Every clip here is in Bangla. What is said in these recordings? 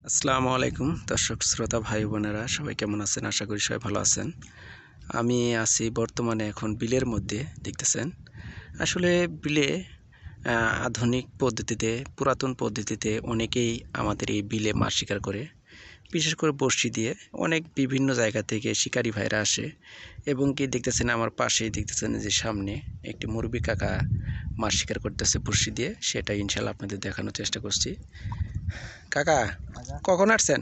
আসসালামু আলাইকুম দর্শক শ্রোতা ভাই বোনেরা সবাই কেমন আছেন? আশা করি সবাই ভালো আছেন। আমি আছি বর্তমানে এখন বিলের মধ্যে দেখতেছেন। আসলে বিলে আধুনিক পদ্ধতিতে পুরাতন পদ্ধতিতে অনেকেই আমাদের এই বিলে মাছ শিকার করে। বিশেষ করে বড়শি দিয়ে অনেক বিভিন্ন জায়গা থেকে শিকারী ভাইরা আসে এবং কি দেখতেছেন আমার পাশেই দেখতেছেন যে সামনে একটি মুরব্বি কাকা মাছ শিকার করতেছে বড়শি দিয়ে, সেটা ইনশাল্লাহ আপনাদের দেখানোর চেষ্টা করছি। কাকা কখন আসছেন?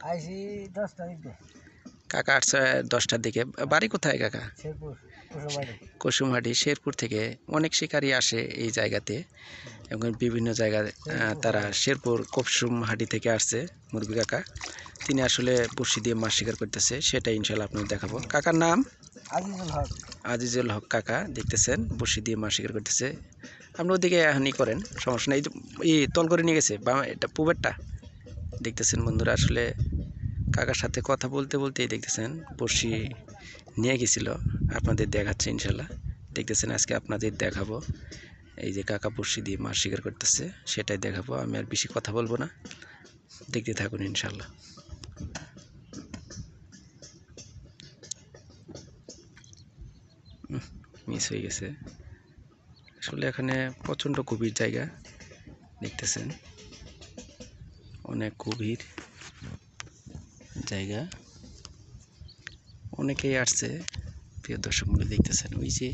আইসি 10টার দিকে। কাকা আসছে 10টার দিকে। বাড়ি কোথায় কাকা? শেরপুর কুসুমবাড়ি। কুসুমহাটি শেরপুর থেকে অনেক শিকারী আসে এই জায়গাতে এবং বিভিন্ন জায়গায় তারা শেরপুর কুসুমহাটি থেকে আসছে মুরগি কাকা। তিনি আসলে বড়শি দিয়ে মাছ শিকার করতেছে, সেটা ইনশাল্লাহ আপনাদের দেখাবো। কাকার নাম আজিজুল হক। আজিজুল হক কাকা দেখতেছেন বড়শি দিয়ে মাছ শিকার করতেছে। আপনি ওদিকে হানি করেন, সমস্যা নেই। এই তল করে নিয়ে গেছে বা এটা পুবেরটা দেখতেছেন বন্ধুরা। আসলে কাকার সাথে কথা বলতে বলতেই দেখতেছেন বড়শি নিয়ে গেছিল, আপনাদের দেখাচ্ছে ইনশাল্লাহ। দেখতেছেন আজকে আপনাদের দেখাবো এই যে কাকা বড়শি দিয়ে মাছ শিকার করতেছে, সেটাই দেখাবো। আমি আর বেশি কথা বলবো না, দেখতে থাকুন ইনশাল্লাহ। মিস হয়ে গেছে। আসলে এখানে প্রচণ্ড গভীর জায়গা দেখতেছেন, অনেক গভীর জায়গা। অনেকেই আসছে প্রিয় দর্শক মূল্য দেখতেছেন। ওই যে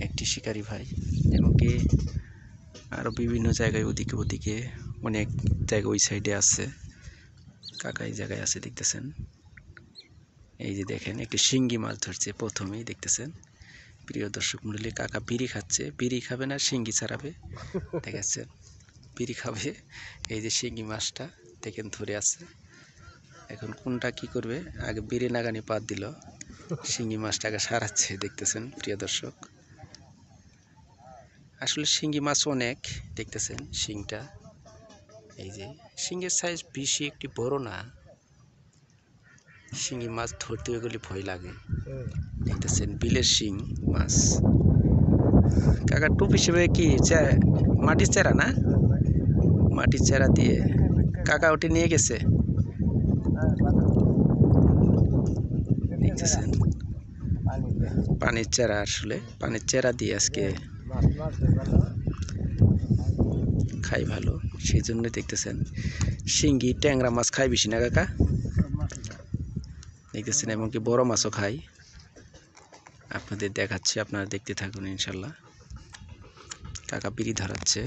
একটি শিকারী ভাই এবং কি আরও বিভিন্ন জায়গায় ওদিকে ওদিকে অনেক জায়গা ওই সাইডে আছে। কাকা এই জায়গায় আছে দেখতেছেন। এই যে দেখেন একটি শিঙ্গি মাছ ধরছে প্রথমেই দেখতেছেন। প্রিয় দর্শক মণ্ডলী, কাকা বিড়ি খাচ্ছে। বিড়ি খাবে না শিঙ্গি ছাড়াবে, দেখাচ্ছেন বিড়ি খাবে। এই যে শিঙ্গি মাছটা দেখেন ধরে আছে। এখন কোনটা কি করবে, আগে বিড়ি নাগানি পাত দিল, শিঙ্গি মাছটাকে সারাচ্ছে দেখতেছেন প্রিয় দর্শক। আসলে শিঙ্গি মাছ অনেক দেখতেছেন। শিংটা এই যে শিঙের সাইজ বেশি একটি বড় না। শিঙি মাছ ধরতে গেলে ভয় লাগে দেখতেছেন। বিলের শিং মাছ। কাকা টুপ হিসেবে কি মাটির চেরা না? মাটির চেরা দিয়ে কাকা ওটি নিয়ে গেছে দেখতেছেন। পানির চেরা, আসলে পানির চেরা দিয়ে আজকে খাই ভালো, সেই জন্য দেখতেছেন। শিঙ্গি ট্যাংরা মাছ খাই বেশি না কাকা দেখতেছেন, এমনকি বড় মাছও খাই। আপনাদের দেখাচ্ছি, আপনারা দেখতে থাকুন ইনশাল্লাহ। কাকা বিড়ি ধরাচ্ছে।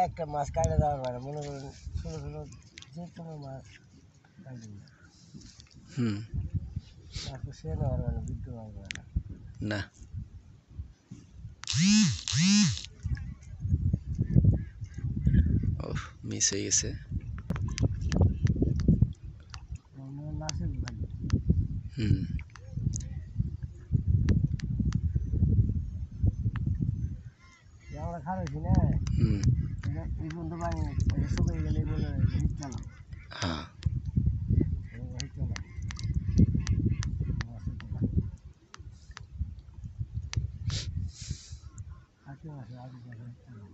একটা মাছ কাটে দেওয়ার পারে, মনে করেন ছোটো ছোটো যে কোনো মাছ কাটে তারপর সে নেওয়ার মানে বিদ্যুৎ পারবে না। ও মিস হয়ে গেছে। নাসির ভাই। আমরা খারাইছি না এই বন্ধু পানি শুকিয়ে গেলে বলে হিট চালাম। হ্যাঁ হিট চালাম আজকে মাসে আগে হিট চালাম।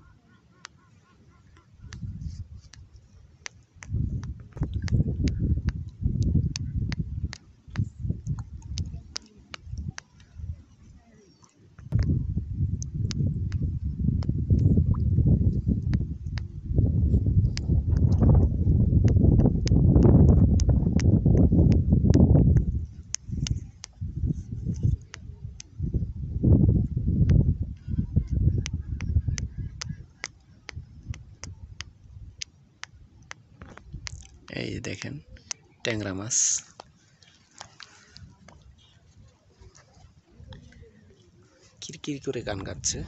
এই যে দেখেন ট্যাংরা মাছ। কিরকির করে গান গাচ্ছে।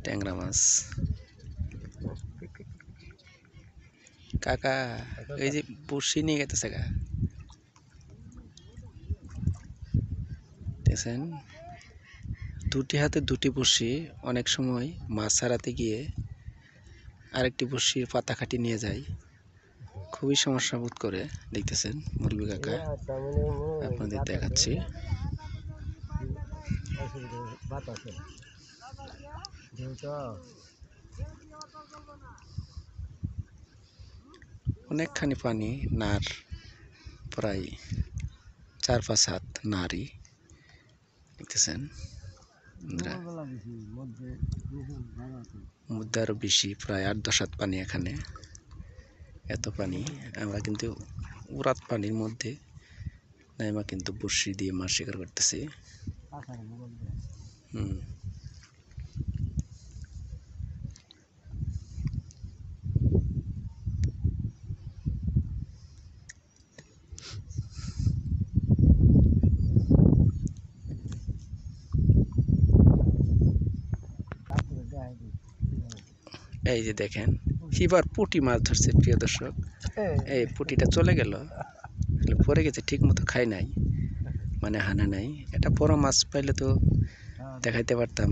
ট্যাংরা মাছ। কাকা এই যে বড়শি নিয়ে গেতেছে গা দেখছেন। দুটি হাতে দুটি বড়শি অনেক সময় মাছ ছাড়াতে গিয়ে আরেকটি বড়শির পাতা কাটি নিয়ে যায়, খুবই সমস্যা বোধ করে। দেখতেছেন মুরবি কাকা, আপনাদের দেখাচ্ছি। অনেকখানি পানি, নার প্রায় 4-5 হাত নারী, দেখতেছেন। মধ্যে আরো বেশি, প্রায় 8-10 হাত পানি এখানে। এত পানি, আমরা কিন্তু উরাত পানির মধ্যে নাইমা কিন্তু বড়শি দিয়ে মাছ শিকার করতেছি। এই যে দেখেন এবার পুঁটি মাছ ধরছে প্রিয় দর্শক। এই পুঁটিটা চলে গেল, পড়ে গেছে, ঠিক মতো খাই নাই, মানে হানা নাই। এটা বড় মাছ পাইলে তো দেখাইতে পারতাম।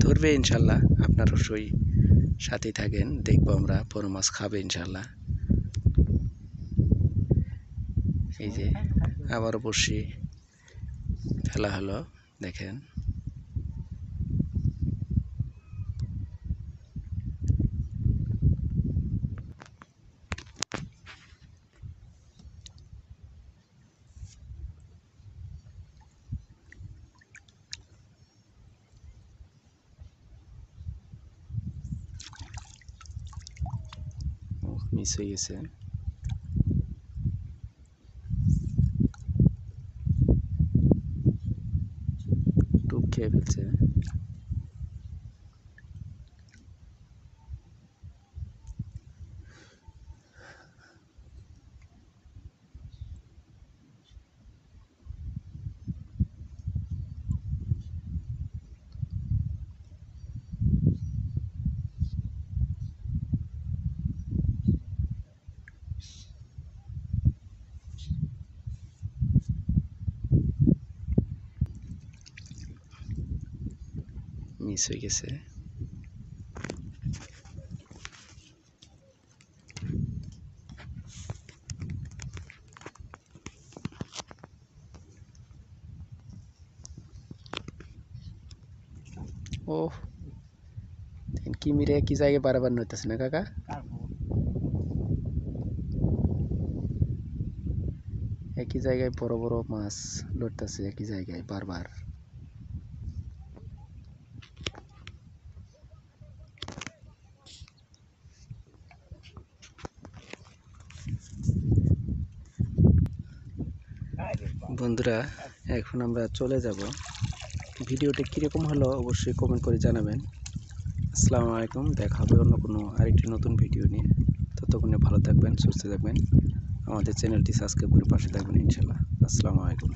ধরবে ইনশাল্লাহ, আপনার অবশ্যই সাথেই থাকেন, দেখবো আমরা বড় মাছ খাবে ইনশাল্লাহ। এই যে আবারও বড়শি ফেলা হলো, দেখেন। মিস হয়ে গেছে। টুপ খেয়ে ফেলছে। মিস হয়ে গেছে। ও কি মিরে একই জায়গায় বারবার নইতেছে না কাকা? একই জায়গায় বড় বড় মাছ লড়তেছে, একই জায়গায় বারবার। বন্ধুরা, এখন আমরা চলে যাব। ভিডিওটি কীরকম হলো অবশ্যই কমেন্ট করে জানাবেন। আসসালামু আলাইকুম, দেখা হবে অন্য কোনো আরেকটি নতুন ভিডিও নিয়ে। ততক্ষণে ভালো থাকবেন, সুস্থ থাকবেন, আমাদের চ্যানেলটি সাবস্ক্রাইব করে পাশে থাকবেন ইনশাল্লাহ। আসসালামু আলাইকুম।